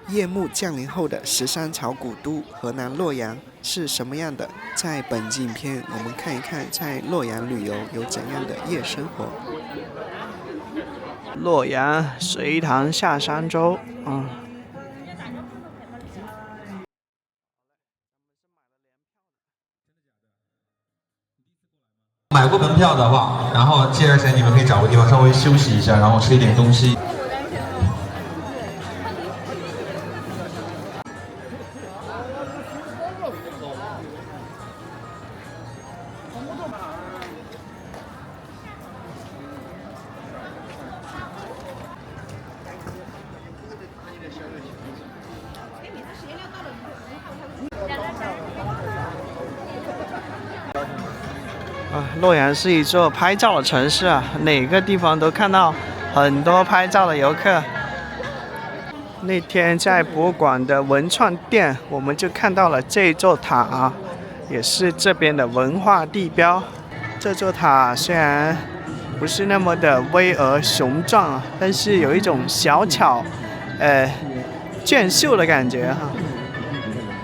夜幕降临后的13朝古都河南洛阳是什么样的？在本期影片，我们看一看在洛阳旅游有怎样的夜生活。洛阳隋唐下山州，买过门票的话，然后接下来你们可以找个地方稍微休息一下，然后吃一点东西。洛阳是一座拍照的城市啊，哪个地方都看到很多拍照的游客。那天在博物馆的文创店，我们就看到了这座塔啊，也是这边的文化地标。这座塔虽然不是那么的巍峨雄壮啊，但是有一种小巧，俊秀的感觉哈，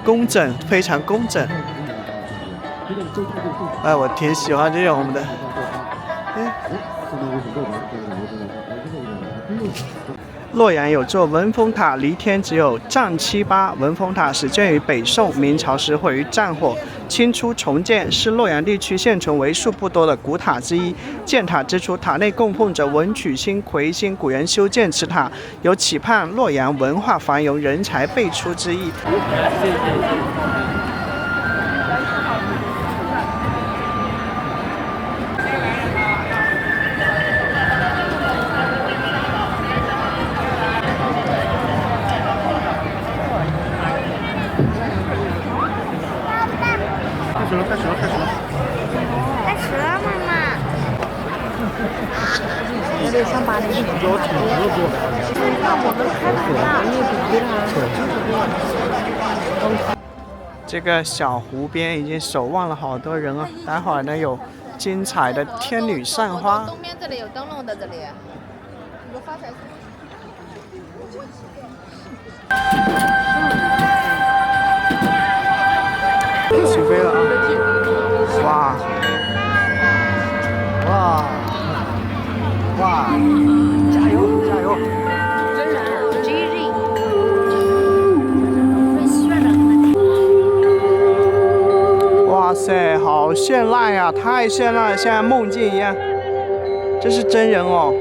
工整，非常工整。我挺喜欢这种的。洛阳有座文峰塔，离天只有丈78。文峰塔始建于北宋，明朝时毁于战火，清初重建，是洛阳地区现存为数不多的古塔之一。建塔之初，塔内供奉着文曲星、魁星，古人修建此塔，有期盼洛阳文化繁荣、人才辈出之意。开始了，妈妈。我得想把那个比较长的做。那我们开始了。这个小湖边已经守望了好多人了，待会儿呢有精彩的天女散花。东边这里有灯笼的，这里。起飞了啊！哇！哇！哇！加油！加油！哇塞，好绚烂呀！太绚烂了，像梦境一样。这是真人哦。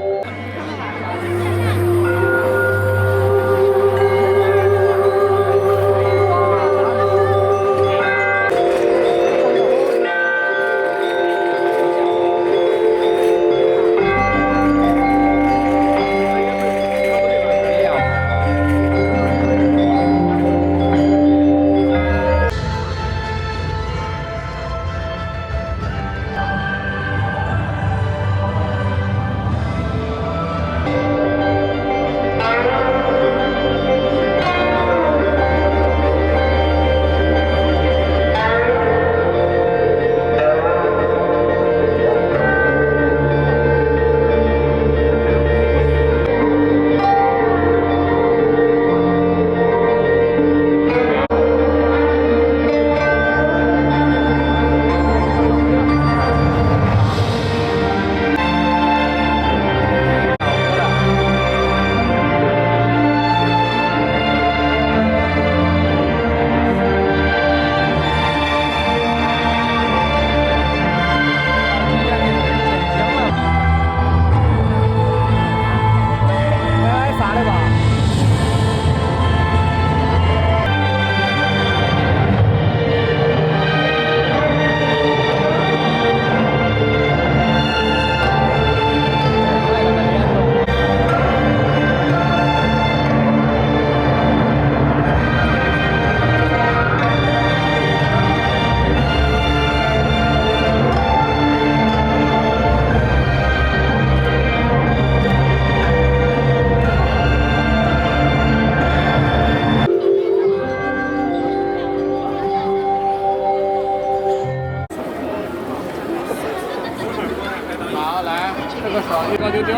个手一个丢丢，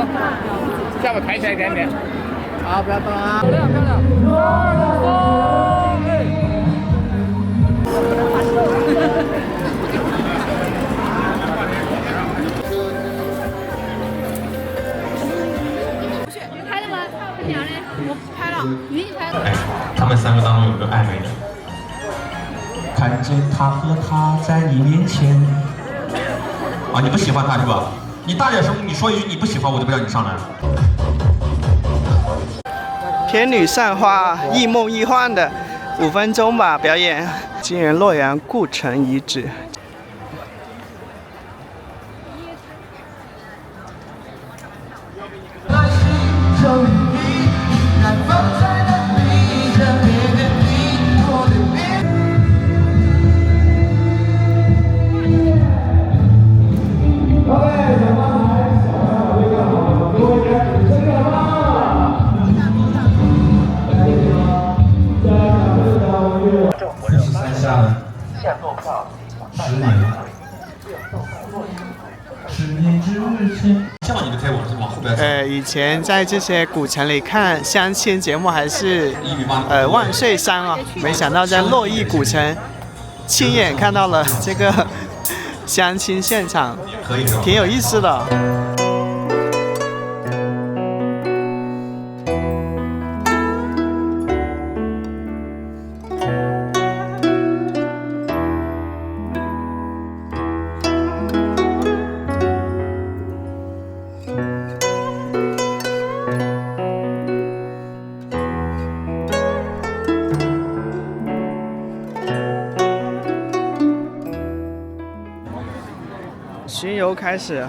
下巴抬起来一点点。好，不要动啊！漂亮漂亮。哎，他们3个当中有个暧昧的。看见他和她在你面前。啊，你不喜欢他是吧？你大点声，你说一句你不喜欢，我就不让你上来了。天女散花，一梦一幻的5分钟吧表演。金源洛阳故城遗址。63下了10年之前。这样你就可以往后边走。以前在这些古城里看相亲节目还是万岁山啊，没想到在洛邑古城亲眼看到了这个相亲现场，挺有意思的。巡游开始。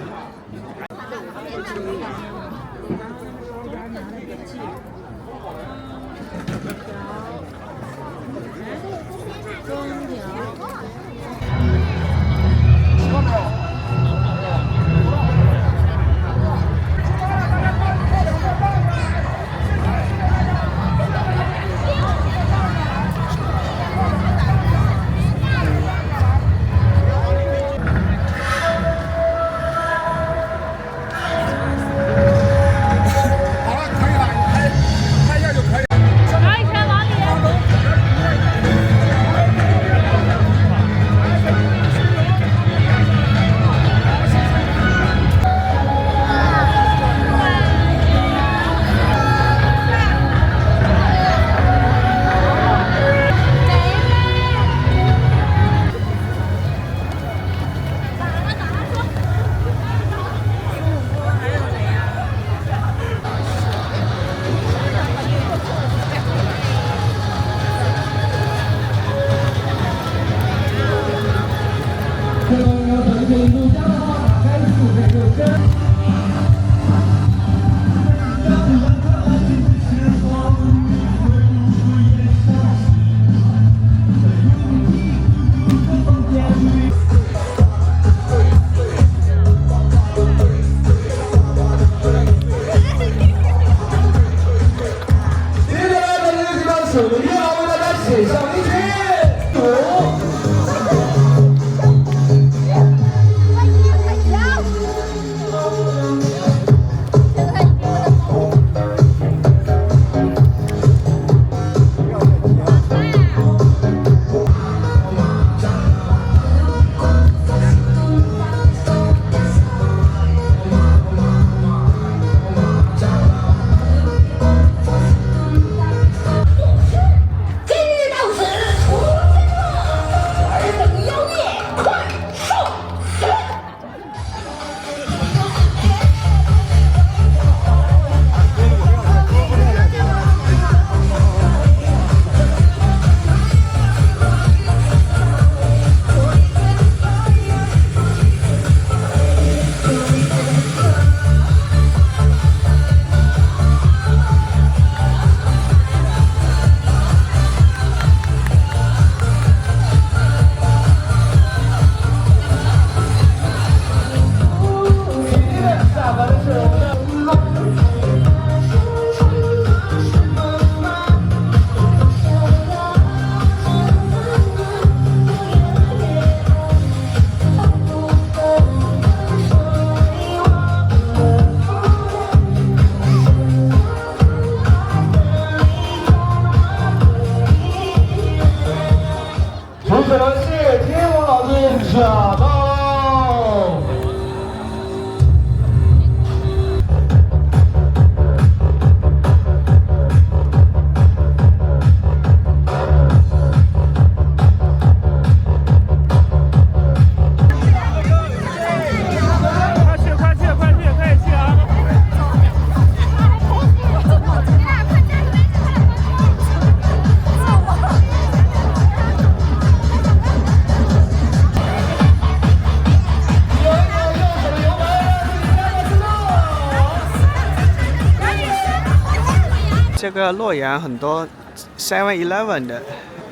这个洛阳很多 7-Eleven 的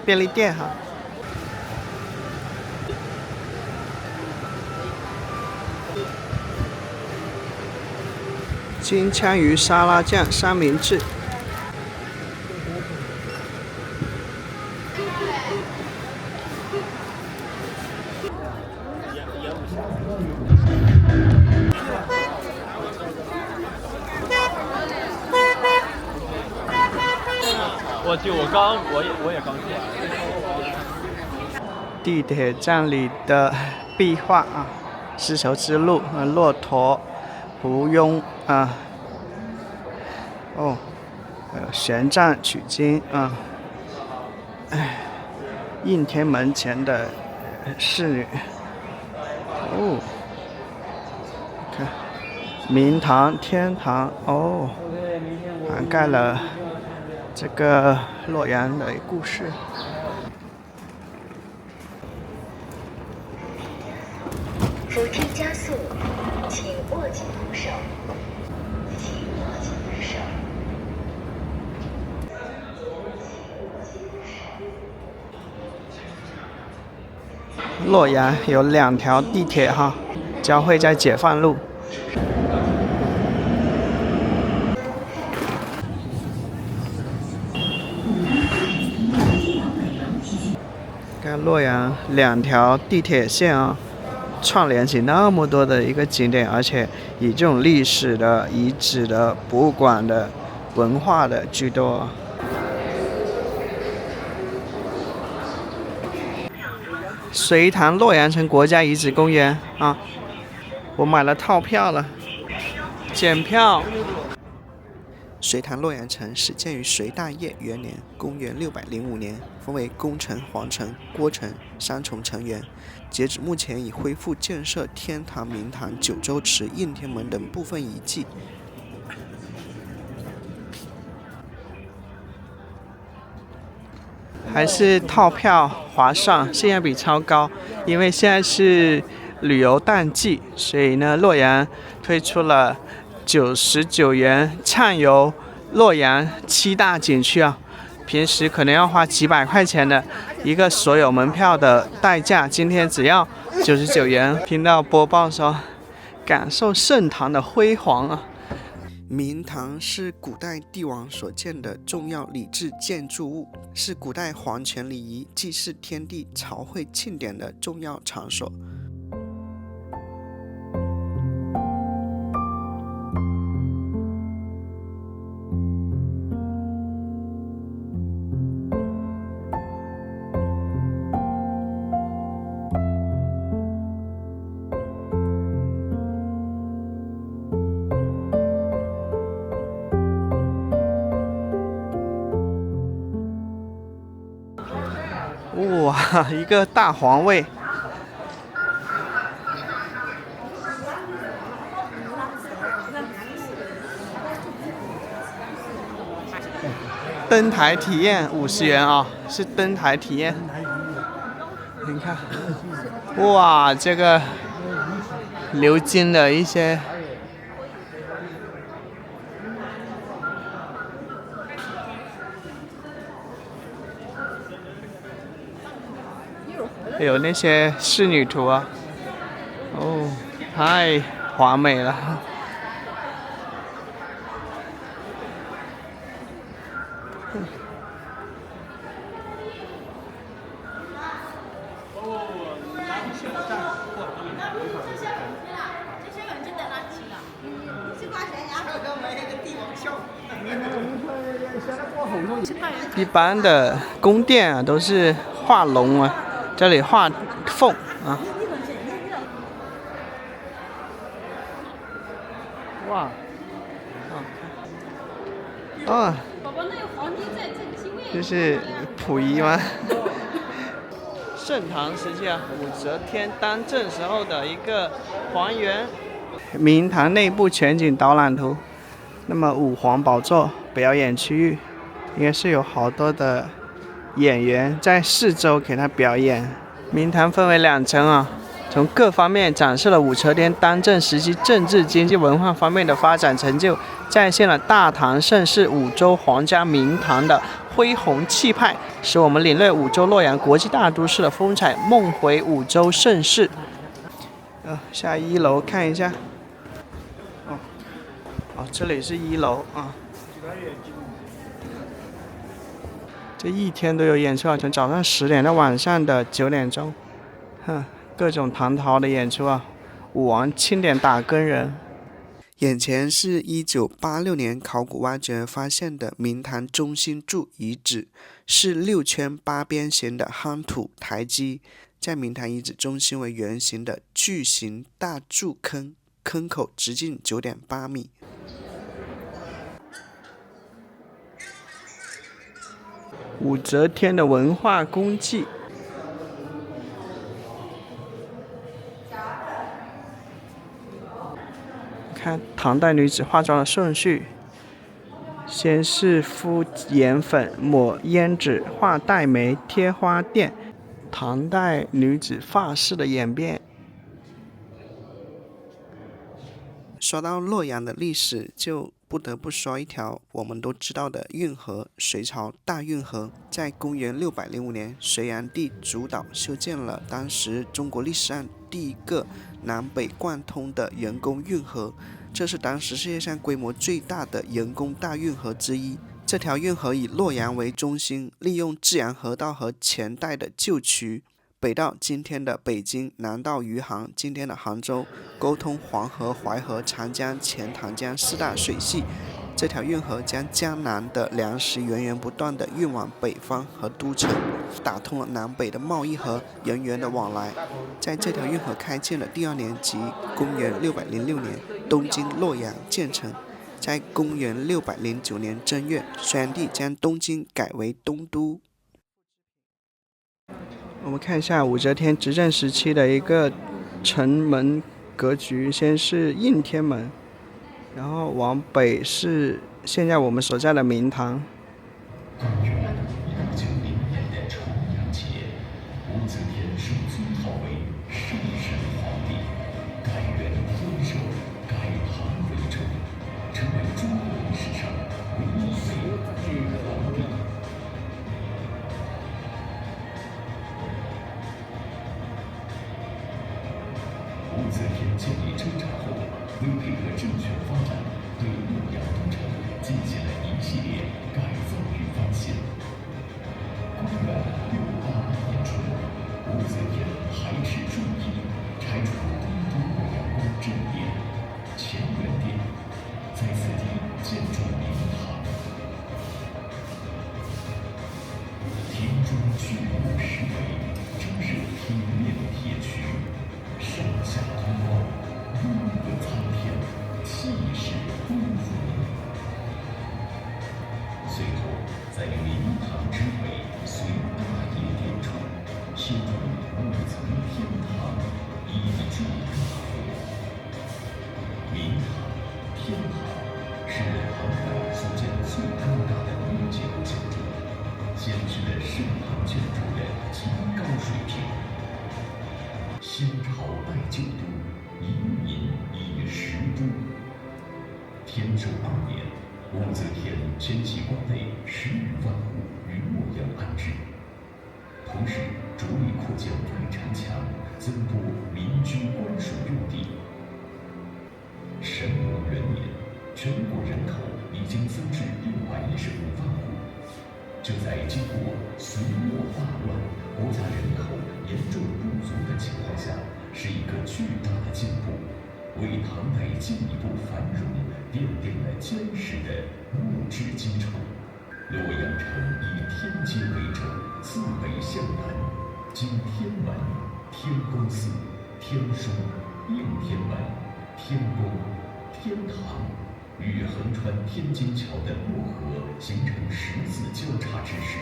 便利店哈。金枪鱼沙拉酱三明治。我也刚去。地铁站里的壁画啊，丝绸之路啊，骆驼、胡庸啊，哦，还有玄奘取经啊，应天门前的侍女，哦，看明堂、天堂，哦，涵盖了这个洛阳的故事。扶梯加速，请握紧扶手，请握紧扶手。洛阳有2条地铁哈，交汇在解放路。看洛阳2条地铁线啊，串联起那么多的一个景点，而且以这种历史的、遗址的、博物馆的、文化的居多。隋唐洛阳城国家遗址公园啊，我买了套票了，检票。隋唐洛阳城始建于隋大业元年，公元605年，分为宫城、皇城、郭城3重城垣。截止目前，已恢复建设天堂、明堂、九州池、应天门等部分遗迹。还是套票划算，性价比超高。因为现在是旅游淡季，所以呢，洛阳推出了99元畅游洛阳7大景区啊。平时可能要花几百块钱的一个所有门票的代价，今天只要99元。听到播报说，感受盛唐的辉煌啊！明堂是古代帝王所建的重要礼制建筑物，是古代皇权礼仪、祭祀天地、朝会庆典的重要场所。哇，一个大皇位，登台体验50元啊，是登台体验。你看，哇，这个鎏金的一些。有那些仕女图啊，哦，太华美了。一般的宫殿啊，都是画龙啊。这里画凤啊！哇！哦，这是溥仪吗？盛唐时期啊，武则天当政时候的一个还原。明堂内部全景导览图。那么武皇宝座表演区域，应该是有好多的演员在4周给他表演。明堂分为2层啊，从各方面展示了武则天当政时期政治、经济、文化方面的发展成就，再现了大唐盛世、武州皇家明堂的恢宏气派，使我们领略武州洛阳国际大都市的风采，梦回武州盛世。下1楼看一下。这里是1楼啊。这一天都有演出啊，从早上10点到晚上的9点钟，各种唐朝的演出啊，武王钦点打更人。眼前是1986年考古挖掘发现的明堂中心柱遗址，是6圈8边形的夯土台基，在明堂遗址中心为圆形的巨型大柱坑，坑口直径9.8米。武则天的文化功绩。看唐代女子化妆的顺序，先是敷颜粉、抹胭脂、画黛眉、贴花钿，唐代女子发饰的演变。说到洛阳的历史，就不得不说一条我们都知道的运河，隋朝大运河。在公元605年，隋炀帝主导修建了当时中国历史上第一个南北贯通的人工运河，这是当时世界上规模最大的人工大运河之一。这条运河以洛阳为中心，利用至阳河道和前代的旧渠，北到今天的北京，南到余杭今天的杭州，沟通黄河、淮河、长江、钱塘江4大水系。这条运河将江南的粮食源源不断地运往北方和都城，打通了南北的贸易和人员的往来。在这条运河开建的第2年，即公元606年，东京洛阳建成。在公元609年正月，隋炀帝将东京改为东都。我们看一下武则天执政时期的一个城门格局，先是应天门，然后往北是现在我们所在的明堂。公元690年的重阳节，武则天受尊号为圣神皇帝，改元天授，改唐为周，成为中国历史上唯一位女皇帝。武则天建立征察后，为配合政权发展，对洛阳都城进行了一系列改造与翻新。公元688年春，武则天还是注意拆除东都洛阳宫正殿、乾元殿，在此地建筑明堂。庭中巨木10围，装饰平面铁渠，上下通光，巍峨苍天，气势恢宏。随后，在明堂之北随大冶殿处修筑5层天堂，以助大会。明堂、天堂是唐代所建最高大的木结构建筑，显示了盛唐建筑的极高水平。新朝拜旧都，移民以实都。天授2年，武则天迁徙关内10余万户于洛阳安置，同时着力扩建外城墙，增多民居官属用地。神武元年，全国人口已经增至615万户。就在经过隋末大乱、国家人口严重不足的情况下，是一个巨大的进步，为唐代进一步繁荣奠定了坚实的物质基础。洛阳城以天街为轴，自北向南，经天门、天宫寺、天枢、应天门、天宫、天堂，与横穿天津桥的洛河形成10字交叉之势，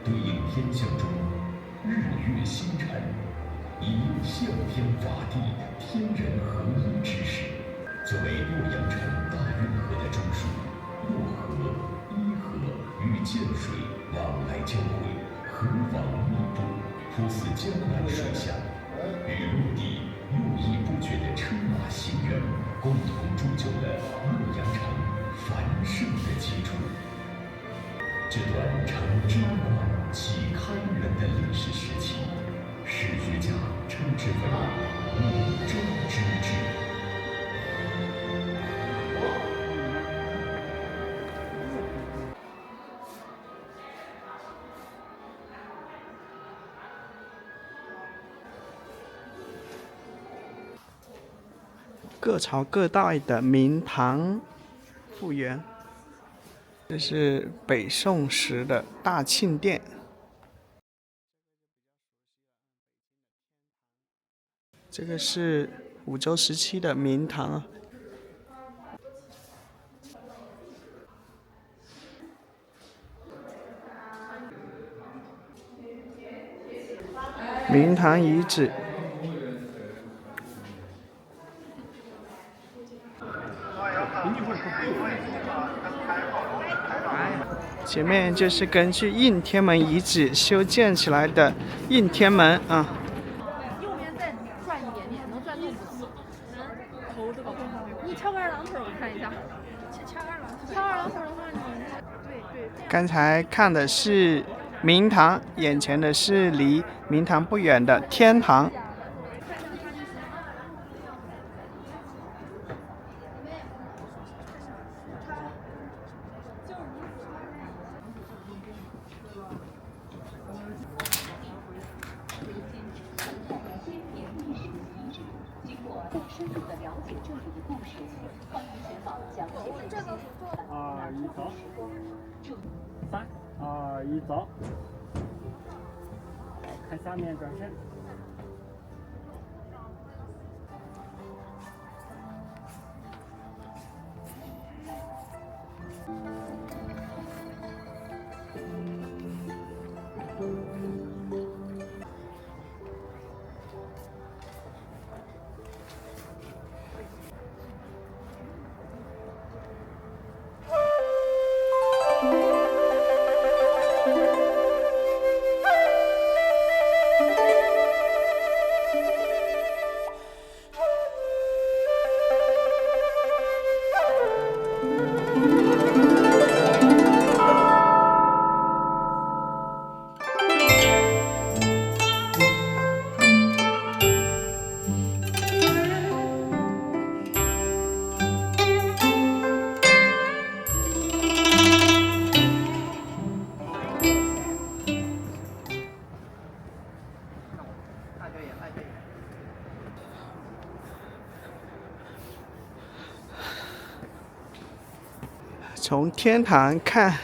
对应天象中日月星辰，以向天法地、天人合一之势。作为洛阳城大运河的中枢，洛河、伊河与涧水往来交汇，河网密布，铺似江南水乡，与陆地络绎不绝的车马行人，共同铸就了洛阳城繁盛的基础。这段城之冠启开人的历史时期，史学家称之为武周之治。各朝各代的明堂复原。这是北宋时的大庆殿，这个是武周时期的明堂啊。明堂遗址。前面就是根据应天门遗址修建起来的应天门啊。右边再转一点点，能转动不能？头这个你翘个二郎腿，我看一下。翘二郎腿的话，你对。刚才看的是明堂，眼前的是离明堂不远的天堂。更深入的了解这里的故事，欢迎前往讲解分析。2、1走，3、2、1走，看下面转身。从天堂看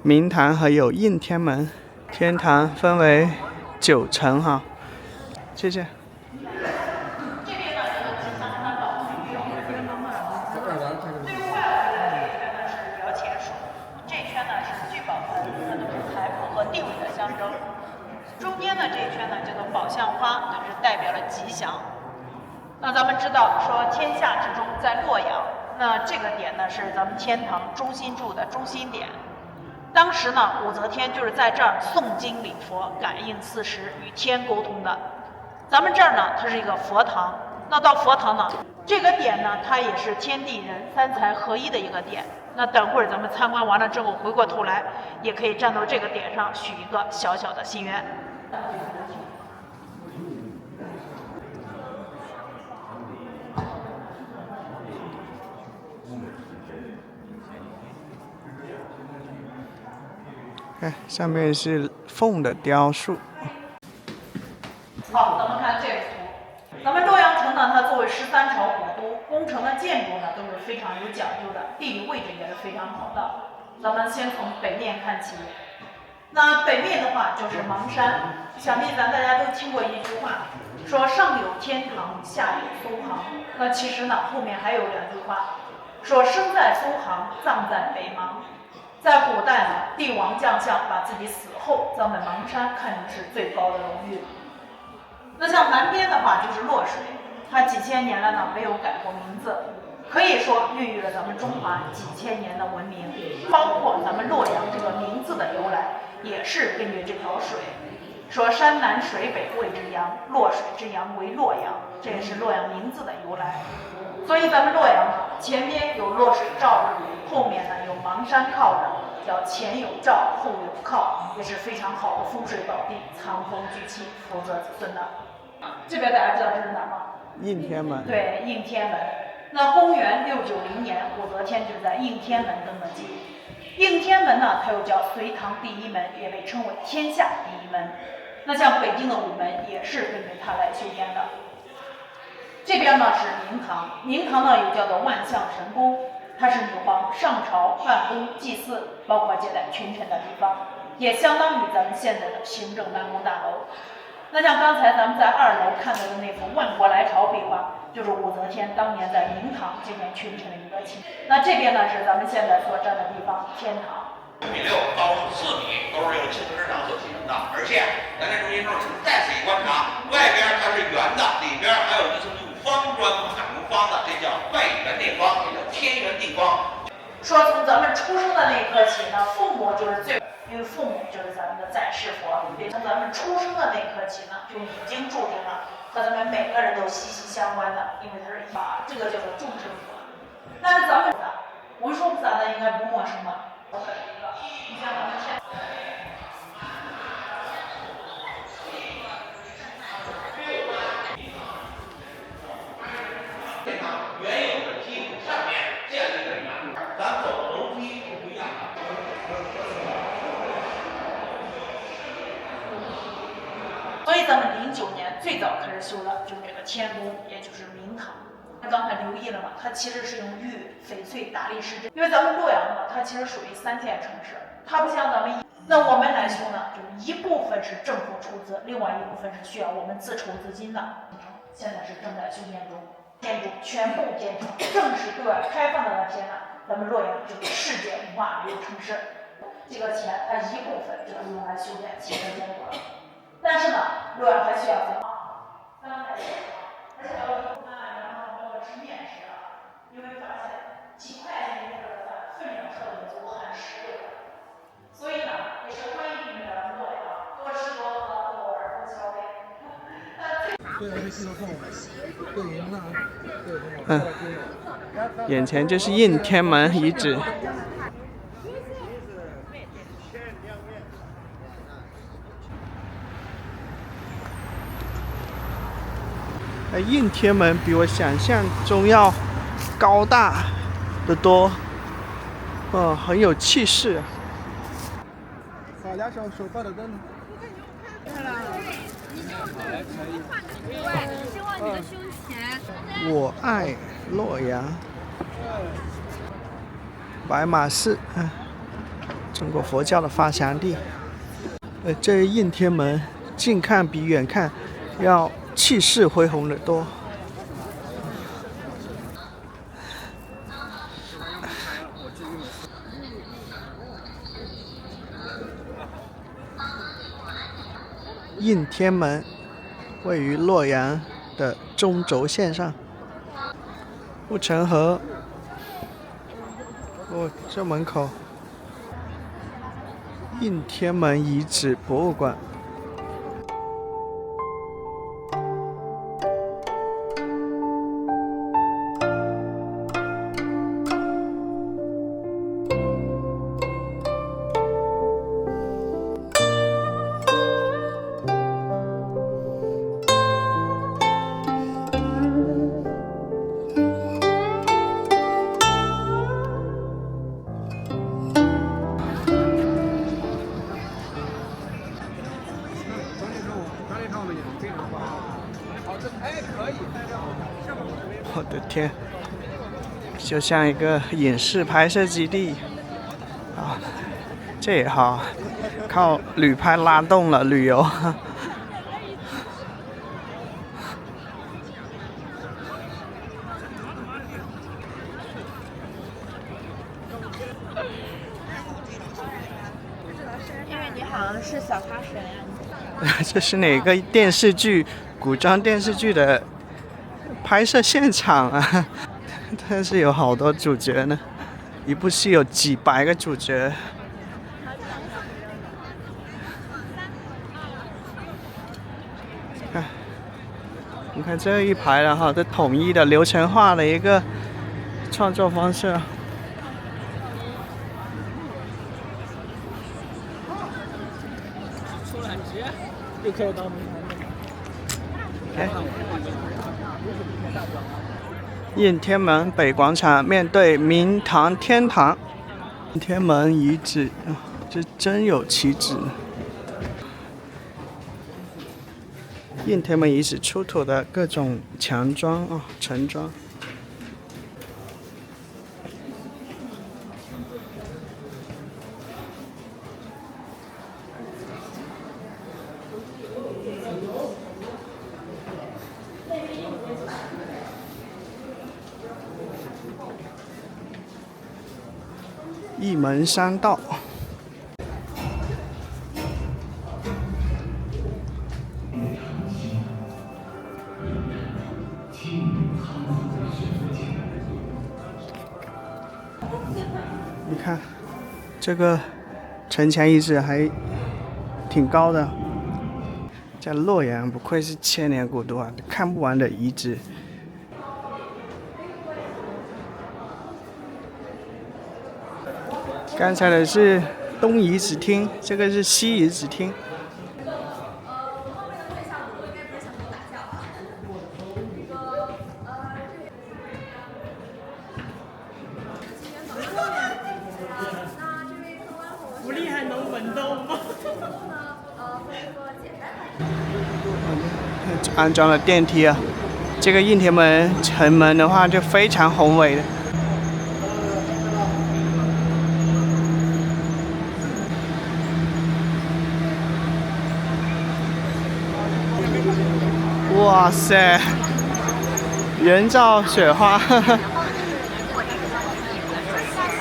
明堂和有应天门，天堂分为9层哈，谢谢。中间的这一圈呢叫做宝相花，就是代表了吉祥。那咱们知道说天下之中在洛阳，那这个点呢是咱们天堂中心柱的中心点。当时呢武则天就是在这儿诵经礼佛，感应四时，与天沟通的。咱们这儿呢它是一个佛堂，那到佛堂呢这个点呢它也是天地人三才合一的一个点。那等会儿咱们参观完了之后，回过头来也可以站到这个点上许一个小小的心愿。看上面是凤的雕塑。好，咱们看这个图。咱们洛阳城呢，它作为13朝古都，工程的建筑呢都是非常有讲究的，地理位置也是非常好的。咱们先从北面看起。那北面的话就是邙山，想必大家都听过一句话，说上有天堂，下有苏杭。那其实呢，后面还有2句话，说生在苏杭，葬在北邙。在古代呢，帝王将相把自己死后咱们邙山看成是最高的荣誉。那像南边的话就是洛水，它几千年来呢没有改过名字，可以说孕育了咱们中华几千年的文明，包括咱们洛阳这个名字的由来也是根据这条水。说山南水北谓之阳，洛水之阳为洛阳，这也是洛阳名字的由来。所以咱们洛阳前边有洛水罩着，后面呢有邙山靠着，叫前有罩后有靠，也是非常好的风水宝地，藏风聚气，福泽子孙的。这边大家知道这是哪儿吗？应天门。对，应天门。那公元690年，武则天就是在应天门登的基。应天门呢，它又叫隋唐第一门，也被称为天下第一门。那像北京的午门也是根据它来修建的。这边呢是明堂，明堂呢又叫做万象神宫，它是女皇上朝办公祭祀，包括接待群臣的地方，也相当于咱们现在的行政办公大楼。那像刚才咱们在2楼看到的那幅万国来朝壁画，就是武则天当年在明堂接见群臣的一个情。那这边呢是咱们现在所站的地方，天堂。1.6米高4米，都是用青铜石墙所砌成的。而且咱这中心柱再仔细观察，外边它是圆的，里边还有一层用方砖打成方的，这叫外圆内方，也叫天圆地方。说从咱们出生的那一刻起呢，父母就是最，因为父母就是咱们的在世佛，也从咱们出生的那一刻起呢，就已经注定了和咱们每个人都息息相关的，因为它是把这个叫做众生佛。但是咱们文殊菩萨呢，应该不陌生吧？你像咱们现在。原有的基础上面建立的圆，咱走楼梯是不一样的。所以咱们09年最早开始修的就是这个天宫，也就是明堂。刚才留意了嘛，它其实是用玉、翡翠、大理石，因为咱们洛阳呢，它其实属于3线城市，它不像咱们。那我们来修呢，就是一部分是政府出资，另外一部分是需要我们自筹资金的。现在是正在修建中。建筑全部建成，正式对外开放的那天呢，咱们洛阳就是世界文化旅游城市。这个钱它一部分就是用来修建汽车建筑了，但是呢，洛阳还需要3台建筑，而且要用然后包括吃面食啊，你会发现几块钱一个饭分量特别足，含食味的。所以呢，也是欢迎你们来洛阳，多吃多喝，偶尔多消费。眼前就是应天门遗址。应天门比我想象中要高大得多，很有气势。好俩手抱着灯。希望你的胸前。我爱洛阳。白马寺，中国佛教的发祥地。这应天门近看比远看要气势恢宏得多。应天门位于洛阳的中轴线上，护城河。这门口，应天门遗址博物馆。我的天，就像一个影视拍摄基地啊！这也好，靠旅拍拉动了旅游。因为你好像是小花神呀。这是哪个电视剧？古装电视剧的拍摄现场啊！但是有好多主角呢，一部戏有几百个主角。你看这一排了哈，这统一的流程化的一个创作方式。出来直接就可以到明堂。应天门北广场面对明堂天堂，应天门遗址这真有其址。应天门遗址出土的各种墙桩城桩。一门山道。你看，这个城墙遗址还挺高的，在洛阳不愧是千年古都啊，看不完的遗址。刚才的是东遗址厅，这个是西遗址厅。福利还能闻到吗？安装了电梯啊，这个应天门城门的话就非常宏伟的。哇塞，人造雪花，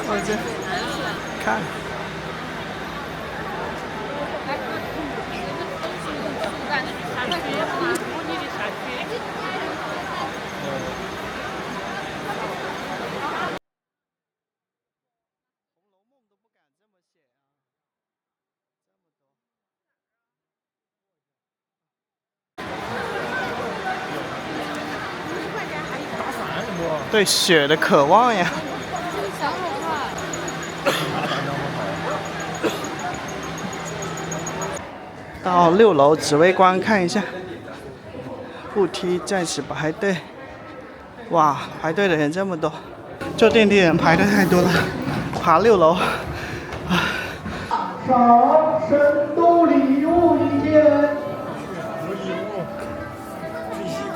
我这看。对雪的渴望呀！到6楼指挥官看一下，扶梯在此排队。哇，排队的人这么多，坐电梯的人排的太多了，爬6楼。赏神都礼物一件。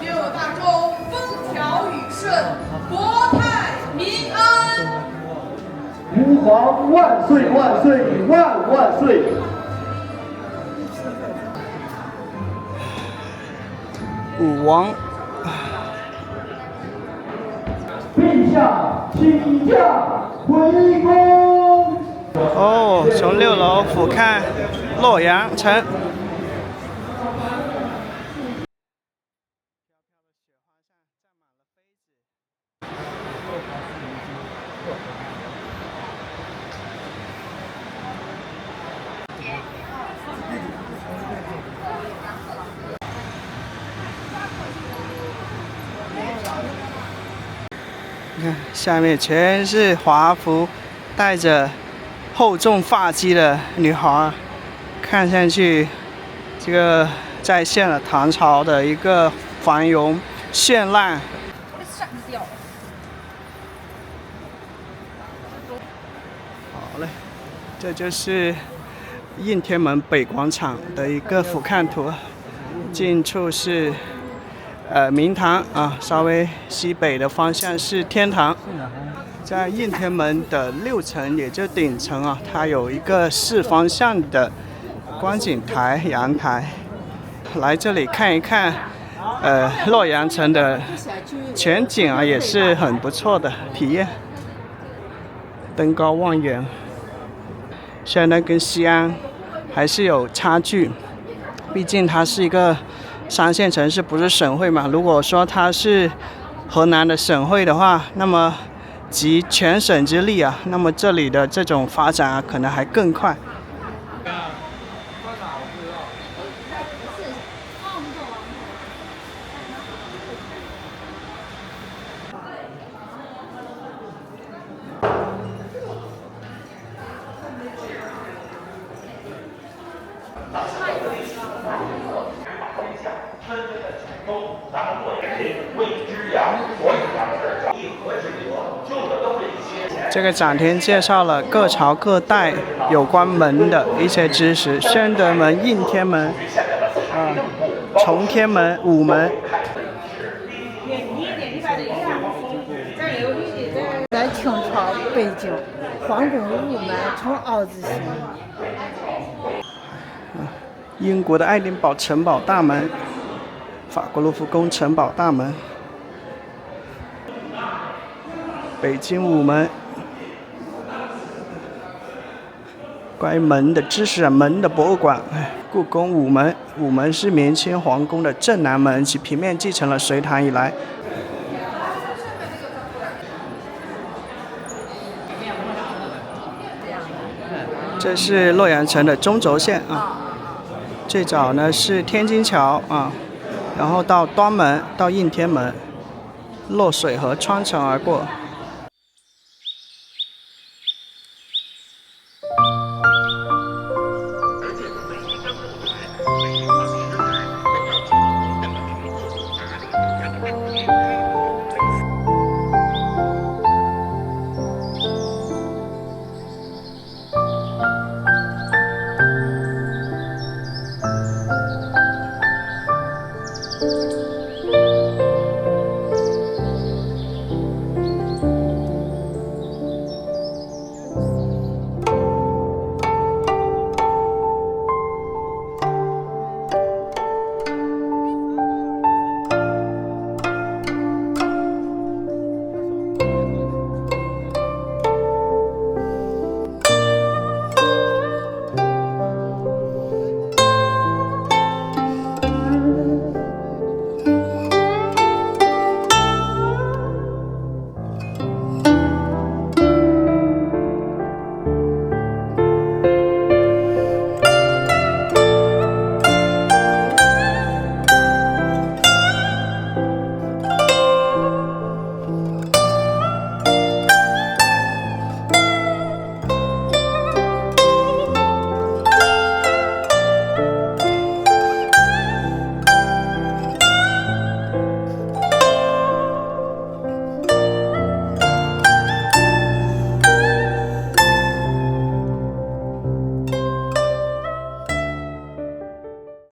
愿大众风调雨顺，国泰民安。吾皇万岁万岁万万岁！武王，陛下请驾回宫。哦，从6楼俯瞰洛阳城。你看，下面全是华服，带着厚重发髻的女孩，看上去这个再现了唐朝的一个繁荣绚烂。我的闪掉。好嘞，这就是应天门北广场的一个俯瞰图，近处是明堂啊，稍微西北的方向是天堂。在应天门的6层，也就顶层啊，它有一个4方向的观景台、阳台，来这里看一看，洛阳城的全景啊，也是很不错的体验。登高望远，虽然跟西安还是有差距，毕竟它是一个3线城市，不是省会嘛。如果说它是河南的省会的话，那么集全省之力啊，那么这里的这种发展啊，可能还更快。这个展厅介绍了各朝各代有关门的一些知识，宣德门、应天门、崇天门、午门。在清朝北京皇宫午门从凹字形。英国的爱丁堡城堡大门，法国卢浮宫城堡大门，北京午门。关于门的知识啊，门的博物馆，故宫午门。午门是明清皇宫的正南门，其平面继承了隋唐以来。这是洛阳城的中轴线啊，最早呢是天津桥啊，然后到端门，到应天门，洛水河穿城而过。